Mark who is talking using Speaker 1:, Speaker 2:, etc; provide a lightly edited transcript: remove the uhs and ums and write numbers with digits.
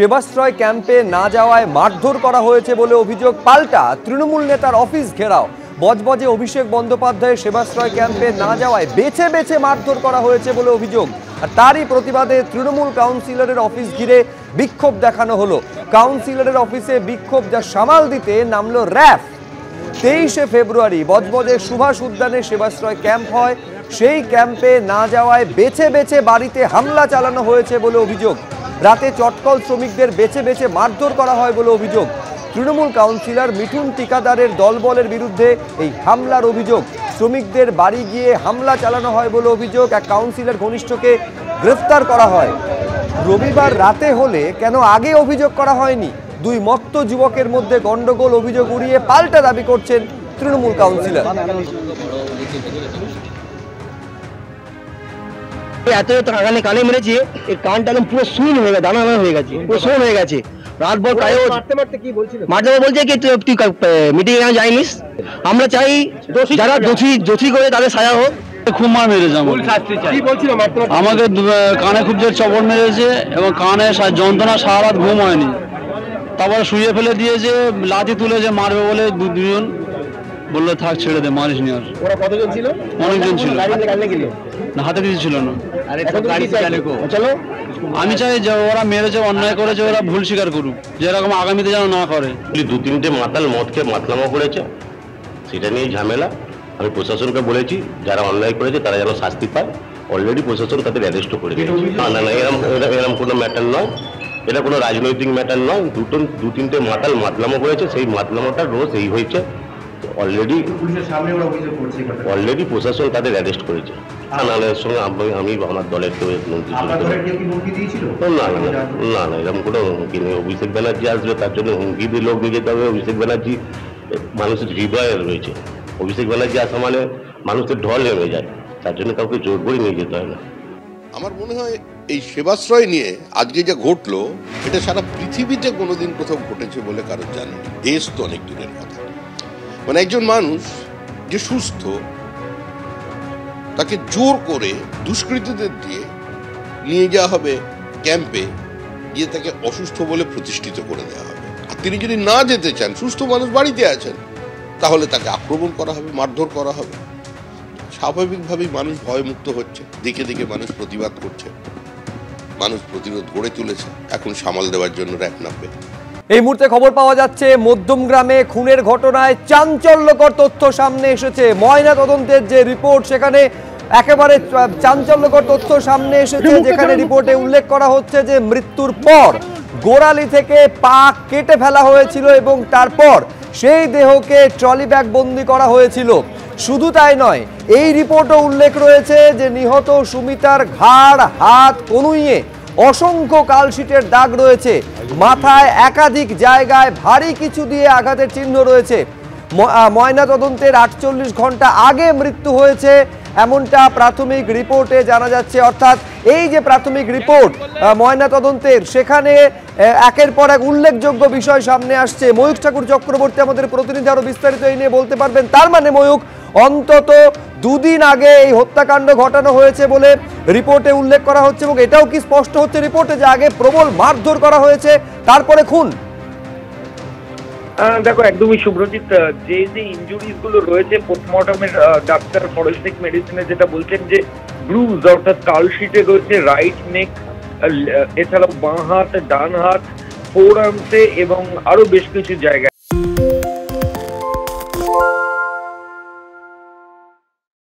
Speaker 1: সেবাশ্রয় ক্যাম্পে না যাওয়ায় মারধর করা হয়েছে বলে অভিযোগ। পাল্টা তৃণমূল নেতার অফিস ঘেরাও। বজবজে অভিষেক বন্দ্যোপাধ্যায়ের সেবাশ্রয় ক্যাম্পে না যাওয়ায় বেছে বেছে মারধর করা হয়েছে বলে অভিযোগ। আর তারই প্রতিবাদে তৃণমূল কাউন্সিলরের অফিস ঘিরে বিক্ষোভ দেখানো হলো। কাউন্সিলরের অফিসে বিক্ষোভ যা সামাল দিতে নামলো র্যাফ। 23শে ফেব্রুয়ারি বজবজে সুভাষ উদ্যানে সেবাশ্রয় ক্যাম্প হয়। সেই ক্যাম্পে না যাওয়ায় বেছে বেছে বাড়িতে হামলা চালানো হয়েছে বলে অভিযোগ। রাতে চটকল শ্রমিকদের বেছে বেছে মারধর করা হয় বলে অভিযোগ। তৃণমূল কাউন্সিলর মিঠুন টিকাদারের দলবলের বিরুদ্ধে এই হামলার অভিযোগ। শ্রমিকদের বাড়ি গিয়ে হামলা চালানো হয় বলে অভিযোগ। এক কাউন্সিলর ঘনিষ্ঠকে গ্রেফতার করা হয়। রবিবার রাতে হলে কেন আগে অভিযোগ করা হয়নি? দুই মত্ত যুবকের মধ্যে গন্ডগোল, অভিযোগ উড়িয়ে পাল্টা দাবি করছেন তৃণমূল কাউন্সিলর।
Speaker 2: এত কানে মেরেছে, এই কানটা একদম পুরো শূন্য হয়ে গেছে, দানা হয়ে গেছে, পুরো শূন্য হয়ে গেছে। রাতভর মারতে মারতে বলছে কি তুই মিটিং এ যাইনিস। আমরা চাই যারা দোষী করে তাদের সাজা হোক।
Speaker 3: খুব মার মেরেছে আমাকে, কানে খুব জোর চপড় মেরেছে এবং কানে যন্ত্রণা, সারা রাত ঘুম হয়নি। তারপরে শুয়ে ফেলে দিয়েছে, লাঠি তুলেছে মারবে বলে দুজন বললো থাক ছেড়ে দে, মারিস নি। আর
Speaker 2: ওরা কতজন ছিল?
Speaker 3: অনেকজন ছিল, না হাতে কিছু ছিল না। আমি চাই যে ওরা মেরেছে, অন্যায় করেছে, ওরা ভুল স্বীকার করুক, যেরকম আগামীতে যেন না করে।
Speaker 4: দু তিনটে মাতাল মদকে মাতলামো করেছে, সেটা নিয়ে ঝামেলা। আমি প্রশাসনকে বলেছি যারা অন্যায় করেছে তারা যেন শাস্তি পায়। অলরেডি প্রশাসন তাদের অ্যারেস্ট করে দিয়েছে। না এরকম কোনো ম্যাটার নয়, এটা কোনো রাজনৈতিক ম্যাটার নয়। দু তিনটে মাতাল মাতলামো করেছে, সেই মাতলামোটার রোজ এই হয়েছে। অলরেডি প্রশাসন তাদের অ্যারেস্ট করেছে। নানার সঙ্গে আমি আমার দলের কেউ না এরকম কোনো হুমকি নেই। অভিষেক ব্যানার্জি আসবে, তার জন্য হুমকি দিয়ে লোক নিয়ে যেতে হবে। অভিষেক ব্যানার্জি মানুষের হৃদয়ে রয়েছে। অভিষেক ব্যানার্জি আসা মানে মানুষের ঢল নেমে যায়, তার জন্য কাউকে জোর করে নিয়ে যেতে হয় না।
Speaker 5: আমার মনে হয় এই সেবাশ্রয় নিয়ে আজকে যা ঘটলো, এটা সারা পৃথিবীতে কোনোদিন কোথাও ঘটেছে বলে কারণ জানি। দেশ তো অনেক দূরের কথা। মানে একজন মানুষ যে সুস্থ, তাকে জোর করে দুষ্কৃতীদের দিয়ে নিয়ে যাওয়া হবে ক্যাম্পে, গিয়ে তাকে অসুস্থ বলে প্রতিষ্ঠিত করে দেওয়া হবে। আর তিনি যদি না যেতে চান, সুস্থ মানুষ বাড়িতে আছেন, তাহলে তাকে আক্রমণ করা হবে, মারধর করা হবে। স্বাভাবিকভাবেই মানুষ ভয়মুক্ত হচ্ছে। দিকে দিকে মানুষ প্রতিবাদ করছে, মানুষ প্রতিরোধ গড়ে তুলেছে। এখন সামাল দেওয়ার জন্য র্যাব নামবে।
Speaker 1: এই মুহূর্তে খবর পাওয়া যাচ্ছে মধ্যমগ্রামে খুনের ঘটনায় চাঞ্চল্যকর তথ্য সামনে এসেছে। ময়না তদন্তের যে রিপোর্ট, সেখানে একেবারে চাঞ্চল্যকর তথ্য সামনে এসেছে, যেখানে রিপোর্টে উল্লেখ করা হচ্ছে যে মৃত্যুর পর গোড়ালি থেকে পা কেটে ফেলা হয়েছিল এবং তারপর সেই দেহকে ট্রলি ব্যাগ বন্দি করা হয়েছিল। শুধু তাই নয়, এই রিপোর্টও উল্লেখ রয়েছে যে নিহত সুমিতার ঘাড়, হাত, কনুইয়ে অসংখ্য কালশিটের দাগ রয়েছে। মাথায় একাধিক জায়গায় ভারী কিছু দিয়ে আঘাতের চিহ্ন রয়েছে। ময়না তদন্তের 48 ঘন্টা আগে মৃত্যু হয়েছে, এমনটা প্রাথমিক রিপোর্টে জানা যাচ্ছে। অর্থাৎ এই যে প্রাথমিক রিপোর্ট ময়না তদন্তের, সেখানে একের পর এক উল্লেখযোগ্য বিষয় সামনে আসছে। ময়ূখ ঠাকুর চক্রবর্তী আমাদের প্রতিনিধি, আরো বিস্তারিত এই নিয়ে বলতে পারবেন। তার মানে ময়ূখ, অন্তত দুদিন আগে এই হত্যাকাণ্ড ঘটানো হয়েছে বলে রিপোর্টে উল্লেখ করা হচ্ছে, এবং এটাও কি স্পষ্ট হচ্ছে রিপোর্টে যে আগে প্রবল মারধর করা হয়েছে, তারপরে খুন?
Speaker 6: দেখো, একদমই শুভ্রজিৎ, যে ইনজুরিজ গুলো রয়েছে পোস্টমর্টমের ডাক্তার ফরেন্সিক মেডিসিনে যেটা বলছেন যে ব্রুজ অর্থাৎ কালশিটে রয়েছে রাইট নেক, এছাড়াও বাঁ হাত, ডান হাত, ফোর আর্মসে এবং আরো বেশ কিছু জায়গায়।